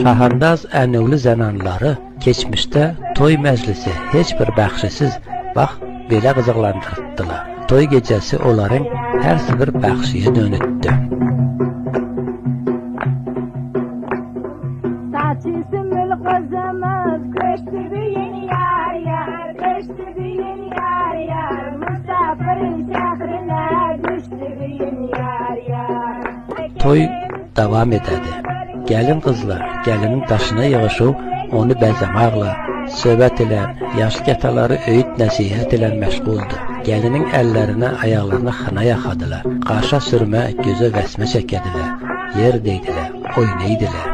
Şahardaz ənövlü zənanları keçmişdə toy məclisi heç bir bəxşisiz bax belə qızıqlandırdılar. Toy gecəsi onların hər bir bəxşiyə dönüldü. Toy davam edədi. Gəlin qızlar, gəlinin daşına yığışıb, onu bəzəmaqla, söhbət elən, yaşlı gətaları öyüd nəsihət elən məşğuldu. Gəlinin əllərinə, ayaqlarına xına yaxadılar, qaşa sürmə, gözə vəsmə çəkədilər, yer deydilər, oynaydılar.